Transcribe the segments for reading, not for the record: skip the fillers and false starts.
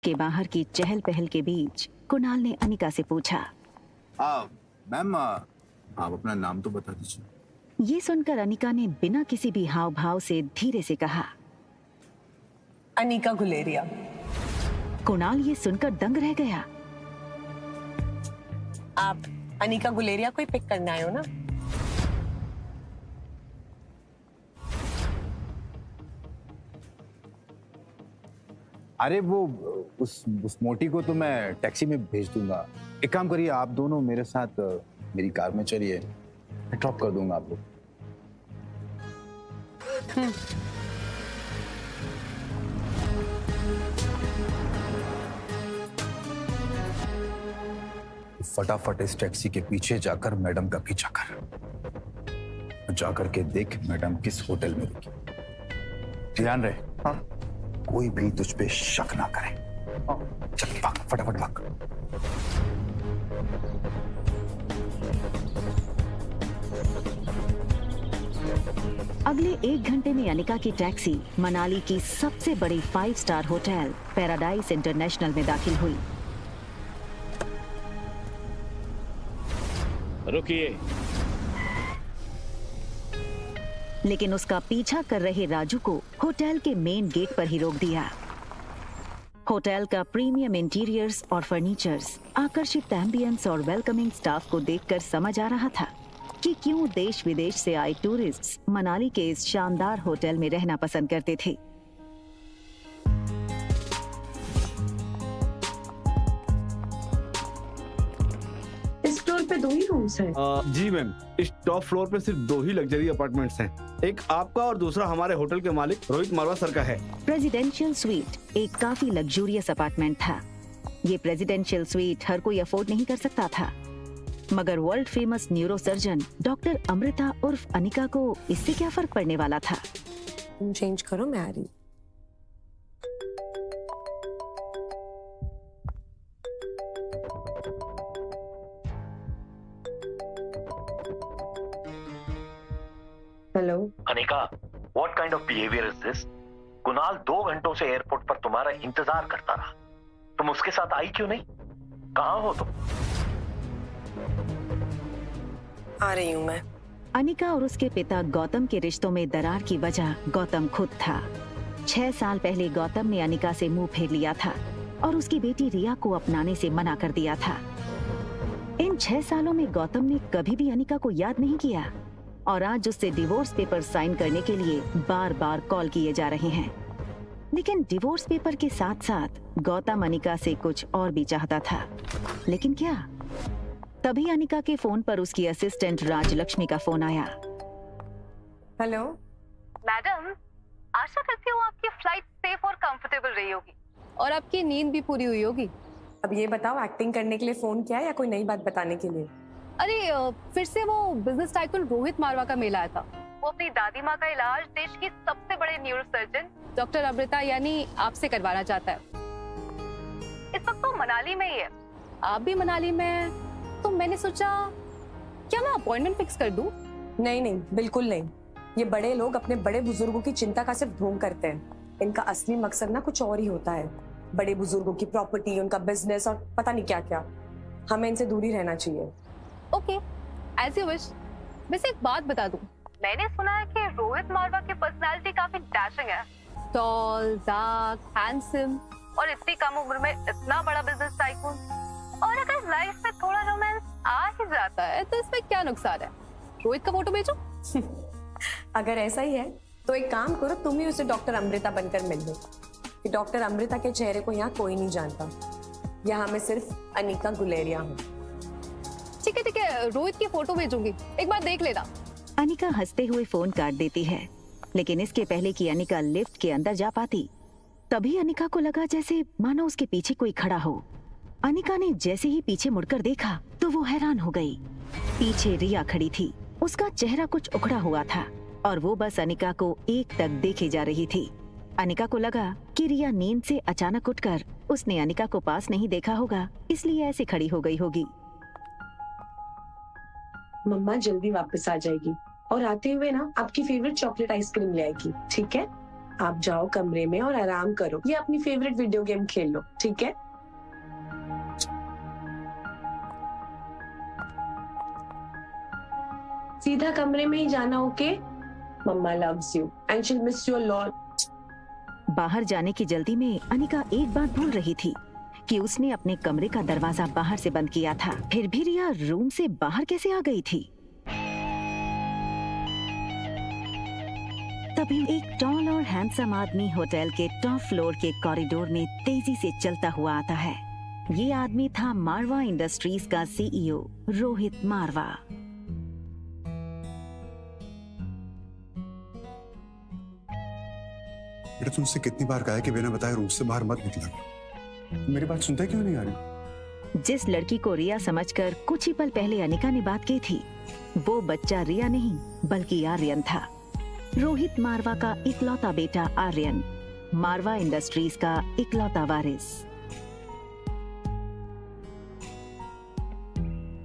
के बाहर की चहल पहल के बीच कुणाल ने अनिका से पूछा, मैम आप अपना नाम तो बता दीजिए। ये सुनकर अनिका ने बिना किसी भी हाव भाव से धीरे से कहा, अनिका गुलेरिया। कुणाल ये सुनकर दंग रह गया। आप अनिका गुलेरिया को ही पिक करने आए हो ना? अरे वो उस मोटी को तो मैं टैक्सी में भेज दूंगा। एक काम करिए, आप दोनों मेरे साथ मेरी कार में चलिए, मैं ड्रॉप कर दूंगा आप लोग। फटाफट इस टैक्सी के पीछे जाकर मैडम का पीछा कर, जाकर के देख मैडम किस होटल में रुकी। ध्यान रहे, हाँ? कोई भी तुझ पे शक ना करे। चल भाग, फटाफट भाग। अगले 1 घंटे में अनिका की टैक्सी मनाली की सबसे बड़ी 5 स्टार होटल पैराडाइज इंटरनेशनल में दाखिल हुई। रुकिए। लेकिन उसका पीछा कर रहे राजू को होटल के मेन गेट पर ही रोक दिया। होटल का प्रीमियम इंटीरियर्स और फर्नीचर्स, आकर्षित एम्बियंस और वेलकमिंग स्टाफ को देखकर समझ आ रहा था कि क्यों देश विदेश से आए टूरिस्ट्स मनाली के इस शानदार होटल में रहना पसंद करते थे। इस फ्लोर पे 2 ही रूम्स हैं। जी मैम, इस टॉप फ्लोर पे सिर्फ 2 ही लग्जरी अपार्टमेंट्स हैं। एक आपका और दूसरा हमारे होटल के मालिक रोहित मारवा सर का है। प्रेसिडेंशियल स्वीट एक काफी लग्जूरियस अपार्टमेंट था। ये प्रेसिडेंशियल स्वीट हर कोई अफोर्ड नहीं कर सकता था, मगर world famous neuro surgeon doctor Amrita उर्फ अनिका को इससे क्या फर्क पड़ने वाला था। तुम चेंज करो, मैं आ रही। Hello Anika, what kind of behavior is this? Kunal 2 घंटों से एयरपोर्ट पर तुम्हारा इंतजार करता रहा। तुम उसके साथ आई क्यों नहीं? कहाँ हो तुम? आ रही हूँ मैं। अनिका और उसके पिता गौतम के रिश्तों में दरार की वजह गौतम खुद था। 6 साल पहले गौतम ने अनिका से मुंह फेर लिया था और उसकी बेटी रिया को अपनाने से मना कर दिया था। इन 6 सालों में गौतम ने कभी भी अनिका को याद नहीं किया और आज उससे डिवोर्स पेपर साइन करने के लिए बार बार कॉल किए जा रहे हैं। लेकिन डिवोर्स पेपर के साथ साथ गौतम अनिका से कुछ और भी चाहता था। लेकिन क्या? तभी अनिका के फोन पर उसकी असिस्टेंट राजलक्ष्मी का फोन आया। हेलो मैडम, आशा करती हूँ आपकी फ्लाइट सेफ और कंफर्टेबल रही होगी और आपकी नींद भी पूरी हुई होगी। अब ये बताओ, एक्टिंग करने के लिए फोन किया या कोई नई बात बताने के लिए? अरे फिर से वो बिजनेस टाइकून रोहित मारवा का मेल आया था। वो अपनी दादी माँ का इलाज देश की सबसे बड़े न्यूरो सर्जन डॉक्टर अमृता यानी आपसे करवाना चाहता है। इस वक्त तो मनाली में ही है, आप भी मनाली में हैं, तो मैंने सोचा क्या मैं अपॉइंटमेंट फिक्स कर दूं? नहीं नहीं, बिल्कुल नहीं। ये बड़े लोग अपने बड़े बुजुर्गों की चिंता का सिर्फ ढोंग करते हैं। इनका असली मकसद ना कुछ और ही होता है। बड़े बुजुर्गों की प्रॉपर्टी, उनका बिजनेस और पता नहीं क्या क्या। हमें इनसे दूर ही रहना चाहिए। Okay, as you wish. वैसे एक बात बता दूं, मैंने सुना है कि रोहित मारवा की पर्सनालिटी काफी डैशिंग है। टॉल, डार्क, हैंडसम और इतनी कम उम्र में इतना बड़ा बिजनेस टाइकून। और अगर लाइफ में थोड़ा रोमांस आ ही जाता है तो इसमें क्या नुकसान है? रोहित का फोटो भेजो। अगर ऐसा ही है तो एक काम करो, तुम ही उसे डॉक्टर अमृता बनकर मिल लो। कि डॉक्टर अमृता के चेहरे को यहाँ कोई नहीं जानता। यहाँ मैं सिर्फ अनिका गुलेरिया हूँ। ठीक है, रोहित की फोटो भेजूंगी, एक बार देख लेना। अनिका हंसते हुए फोन काट देती है, लेकिन इसके पहले कि अनिका लिफ्ट के अंदर जा पाती, तभी अनिका को लगा जैसे मानो उसके पीछे कोई खड़ा हो। अनिका ने जैसे ही पीछे मुड़कर देखा तो वो हैरान हो गई। पीछे रिया खड़ी थी। उसका चेहरा कुछ उखड़ा हुआ था और वो बस अनिका को एकटक देखे जा रही थी। अनिका को लगा कि रिया नींद से अचानक उठकर उसने अनिका को पास नहीं देखा होगा, इसलिए ऐसे खड़ी हो गई होगी। मम्मा जल्दी वापस आ जाएगी और आते हुए ना आपकी फेवरेट चॉकलेट आइसक्रीम ले आएगी, ठीक है? आप जाओ कमरे में और आराम करो, ये अपनी फेवरेट वीडियो गेम खेल लो, ठीक है? सीधा कमरे में ही जाना, okay? Mama loves you and she will miss you a lot. बाहर जाने की जल्दी में अनिका एक बात भूल रही थी कि उसने अपने कमरे का दरवाजा बाहर से बंद किया था। फिर भी रिया रूम से बाहर कैसे आ गई थी? तभी एक टॉल और हैंडसम आदमी होटल के टॉप फ्लोर के कॉरिडोर में तेजी से चलता हुआ आता है। ये आदमी था मारवा इंडस्ट्रीज का सीईओ रोहित मारवा। बेटा तुमसे कितनी बार कहा है कि बिना बताए रूम से बाहर मत निकला। मेरी बात सुनते क्यों नहीं आ रही? जिस लड़की को रिया समझकर कुछ ही पल पहले अनिका ने बात की थी, वो बच्चा रिया नहीं बल्कि आर्यन था। रोहित मारवा का इकलौता बेटा आर्यन, मारवा इंडस्ट्रीज का इकलौता वारिस।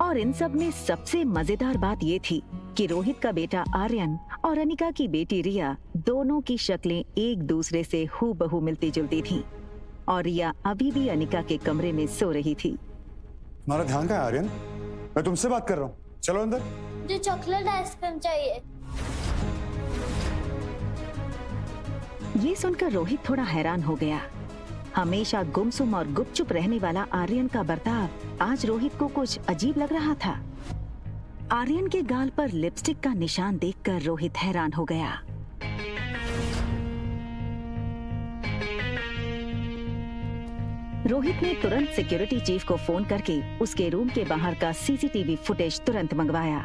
और इन सब में सबसे मजेदार बात ये थी कि रोहित का बेटा आर्यन और अनिका की बेटी रिया दोनों की शक्लें एक दूसरे से हूबहू मिलती जुलती थीं। और रिया अभी भी अनिका के कमरे में सो रही थी। तुम्हारा ध्यान कहाँ है आर्यन? मैं तुमसे बात कर रहा हूँ, चलो अंदर। मुझे चॉकलेट आइसक्रीम चाहिए। ये सुनकर रोहित थोड़ा हैरान हो गया। हमेशा गुमसुम और गुपचुप रहने वाला आर्यन का बर्ताव आज रोहित को कुछ अजीब लग रहा था। आर्यन के गाल पर लिपस्टिक का निशान देखकर रोहित हैरान हो गया। रोहित ने तुरंत सिक्योरिटी चीफ को फोन करके उसके रूम के बाहर का सीसीटीवी फुटेज तुरंत मंगवाया।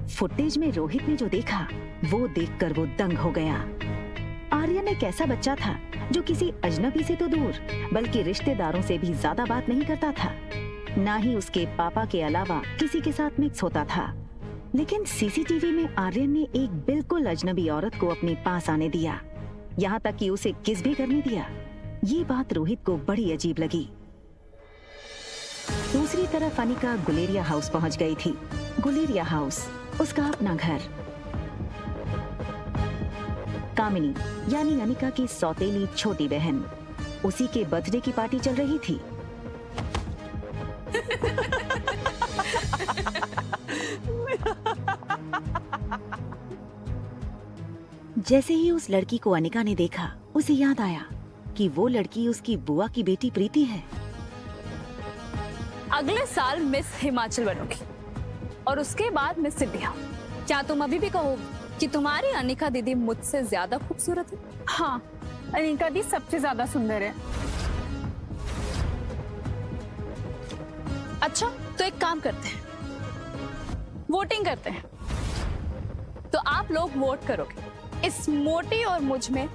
फुटेज में रोहित ने जो देखा वो देखकर वो दंग हो गया। आर्यन एक ऐसा बच्चा था जो किसी अजनबी से तो दूर बल्कि रिश्तेदारों से भी ज्यादा बात नहीं करता था, ना ही उसके पापा के अलावा किसी के साथ मिक्स होता था। लेकिन सीसीटीवी में आर्यन ने एक बिल्कुल अजनबी औरत को अपने पास आने दिया, यहाँ तक कि उसे किस भी करने दिया। ये बात रोहित को बड़ी अजीब लगी। दूसरी तरफ अनिका गुलेरिया हाउस पहुंच गई थी। गुलेरिया हाउस उसका अपना घर। कामिनी यानी अनिका की सौतेली छोटी बहन, उसी के बर्थडे की पार्टी चल रही थी। जैसे ही उस लड़की को अनिका ने देखा, उसे याद आया कि वो लड़की उसकी बुआ की बेटी प्रीति है। अगले साल मिस हिमाचल बनोगी और उसके बाद मिस इंडिया। क्या तुम अभी भी कहोगी कि तुम्हारी अनिका दीदी मुझसे ज्यादा खूबसूरत है? हाँ, अनिका दी सबसे ज्यादा सुंदर है। अच्छा, तो एक काम करते हैं, वोटिंग करते हैं। तो आप लोग वोट करोगे इस मोटी और मुझ में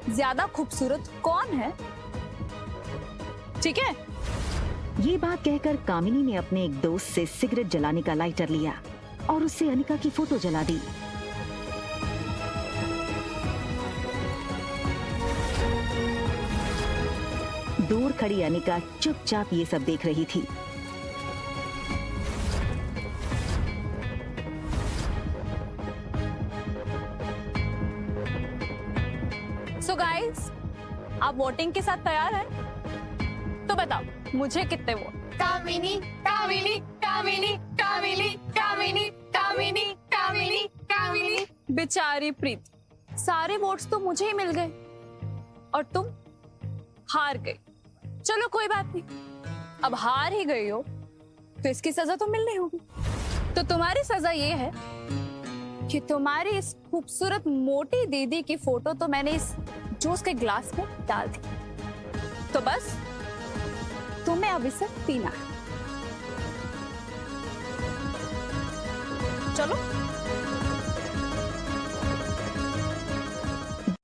ज्यादा खूबसूरत कौन है, ठीक है? ये बात कहकर कामिनी ने अपने एक दोस्त से सिगरेट जलाने का लाइटर लिया और उससे अनिका की फोटो जला दी। दूर खड़ी अनिका चुपचाप ये सब देख रही थी। सो गाइस, आप वोटिंग के साथ तैयार हैं? तो बताओ मुझे कितने वोट? कामिनी, कामिनी, कामिनी, कामिनी, कामिनी, कामिनी, कामिनी, कामिनी। बेचारी प्रीति, सारे वोट्स तो मुझे ही मिल गए और तुम हार गई। चलो कोई बात नहीं, अब हार ही गई हो तो इसकी सजा तो मिलनी होगी। तो तुम्हारी सजा ये है कि तुम्हारी इस खूबसूरत मोटी दीदी की फोटो तो मैंने इस जूस के ग्लास में डाल दी, तो बस तुम्हें अब इसे पीना है। चलो।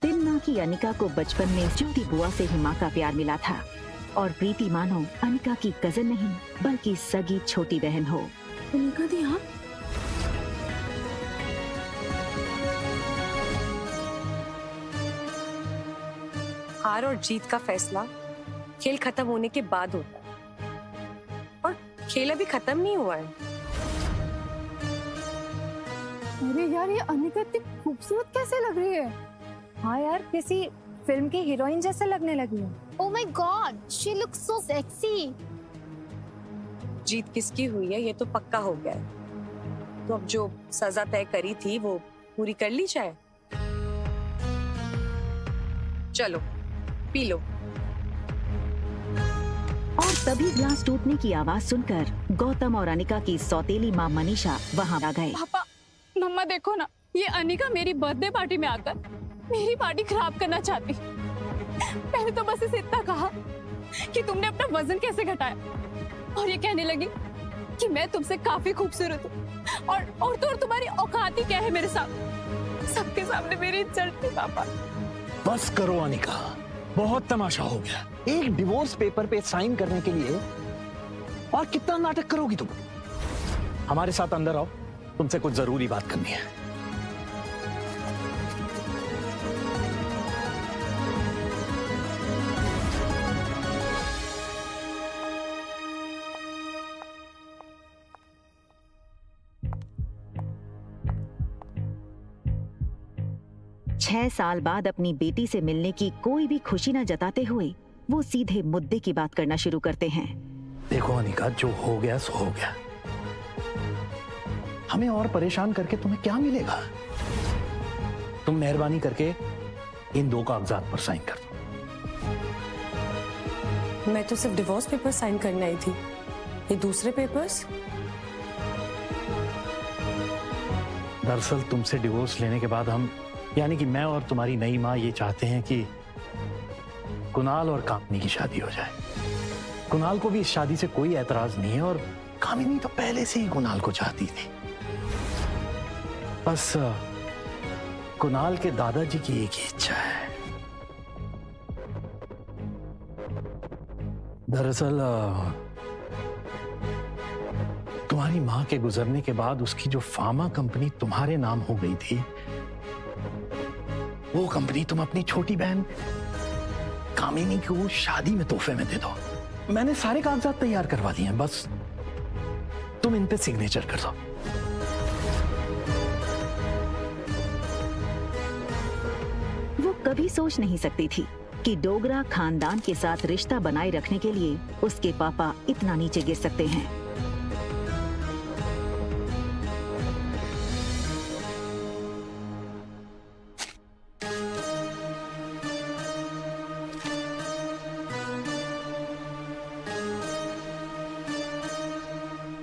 दिल की अनिका को बचपन में छोटी बुआ से ही माँ का प्यार मिला था और प्रीति मानो अनिका की कजन नहीं बल्कि सगी छोटी बहन हो। अनिका दी, हाँ, हार और जीत का फैसला खेल खत्म होने के बाद होता है और खेल अभी खत्म नहीं हुआ है। अरे यार, ये अनिका इतनी खूबसूरत कैसे लग रही है? हाँ यार, किसी फिल्म की हीरोइन जैसे लगने लगी है। Oh my God, she looks so sexy. जीत किसकी हुई है ये तो पक्का हो गया है। तो अब जो सजा तय करी थी वो पूरी कर ली जाए। चलो पी लो। और तभी ग्लास टूटने की आवाज सुनकर गौतम और अनिका की सौतेली माँ मनीषा वहां आ गए। पापा, मम्मा देखो ना, ये अनिका मेरी बर्थडे पार्टी में आकर मेरी पार्टी खराब करना चाहती। पहले तो बस इसे इतना कहा कि तुमने अपना वजन कैसे घटाया, और ये कहने लगी कि मैं तुमसे काफी खूबसूरत हूँ और तो और तुम्हारी औकात ही क्या है मेरे साथ। सबके सामने मेरी इज्जत थी पापा। बस करो अनिका, बहुत तमाशा हो गया। एक डिवोर्स पेपर पे साइन करने के लिए और कितना नाटक करोगी तुम? हमारे साथ अंदर आओ, तुमसे कुछ जरूरी बात करनी है। छह साल बाद अपनी बेटी से मिलने की कोई भी खुशी न जताते हुए वो सीधे मुद्दे की बात करना शुरू करते हैं। देखो अनिका, जो हो गया सो हो गया। हमें और परेशान करके तुम्हें क्या मिलेगा? तुम मेहरबानी करके इन 2 कागजात पर साइन कर दो। मैं तो सिर्फ डिवोर्स पेपर साइन करने आई थी, ये दूसरे पेपर्स? दरअसल तुमसे डिवोर्स लेने के बाद हम, यानी कि मैं और तुम्हारी नई माँ, ये चाहते हैं कि कुणाल और कामिनी की शादी हो जाए। कुणाल को भी इस शादी से कोई एतराज नहीं है और कामिनी तो पहले से ही कुणाल को चाहती थी। बस कुणाल के दादाजी की एक ही इच्छा है। दरअसल तुम्हारी माँ के गुजरने के बाद उसकी जो फार्मा कंपनी तुम्हारे नाम हो गई थी, वो कंपनी तुम अपनी छोटी बहन कामिनी को शादी में तोहफे में दे दो। मैंने सारे कागजात तैयार करवा दिए हैं, बस तुम इन पे सिग्नेचर कर दो। वो कभी सोच नहीं सकती थी कि डोगरा खानदान के साथ रिश्ता बनाए रखने के लिए उसके पापा इतना नीचे गिर सकते हैं।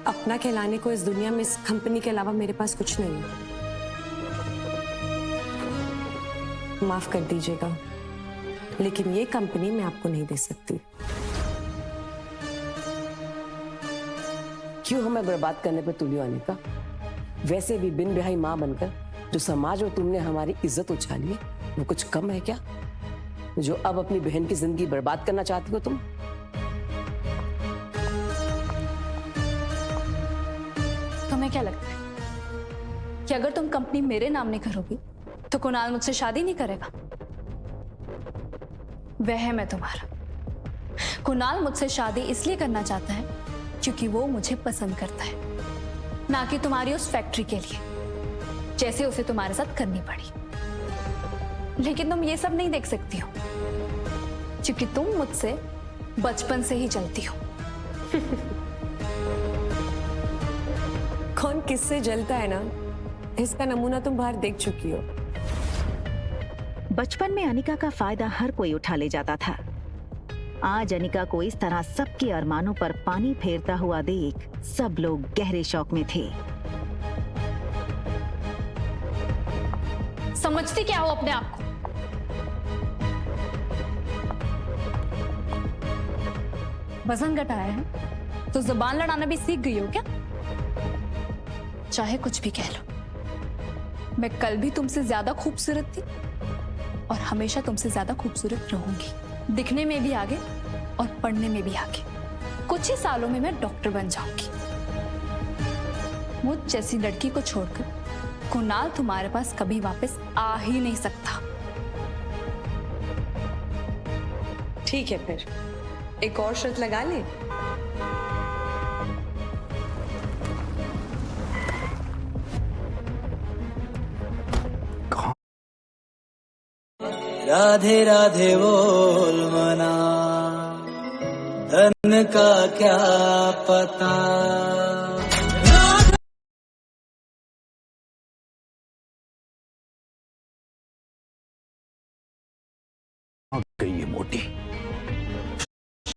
अपना कहलाने को इस दुनिया में इस कंपनी के अलावा मेरे पास कुछ नहीं है। माफ कर दीजिएगा, लेकिन ये कंपनी मैं आपको नहीं दे सकती। क्यों हमें बर्बाद करने पर तुली अनिका? वैसे भी बिन ब्याही माँ बनकर जो समाज में तुमने हमारी इज्जत उछाली है, वो कुछ कम है क्या? जो अब अपनी बहन की जिंदगी बर्बाद करना चाहती हो तुम? तुम्हें क्या लगता है कि अगर तुम कंपनी मेरे नाम नहीं करोगी तो कुणाल मुझसे शादी नहीं करेगा? वह मैं तुम्हारा। कुणाल मुझसे शादी इसलिए करना चाहता है क्योंकि वो मुझे पसंद करता है, ना कि तुम्हारी उस फैक्ट्री के लिए, जैसे उसे तुम्हारे साथ करनी पड़ी। लेकिन तुम ये सब नहीं देख सकती हो क्योंकि तुम मुझसे बचपन से ही चलती हो। कौन किससे जलता है ना, इसका नमूना तुम बाहर देख चुकी हो। बचपन में अनिका का फायदा हर कोई उठा ले जाता था। आज अनिका को इस तरह सबके अरमानों पर पानी फेरता हुआ देख सब लोग गहरे शौक में थे। समझती क्या हो अपने आप को? वजन घटाया है तो जुबान लड़ाना भी सीख गई हो क्या? चाहे कुछ भी कह लो, मैं कल भी तुमसे ज्यादा खूबसूरत थी और हमेशा तुमसे ज्यादा खूबसूरत रहूंगी। दिखने में भी आगे और पढ़ने में भी आगे। कुछ ही सालों में मैं डॉक्टर बन जाऊंगी। मुझ जैसी लड़की को छोड़कर कुणाल तुम्हारे पास कभी वापस आ ही नहीं सकता। ठीक है, फिर एक और शर्त लगा ले। राधे राधे बोल मना, धन का क्या पता। गई ये मोटी,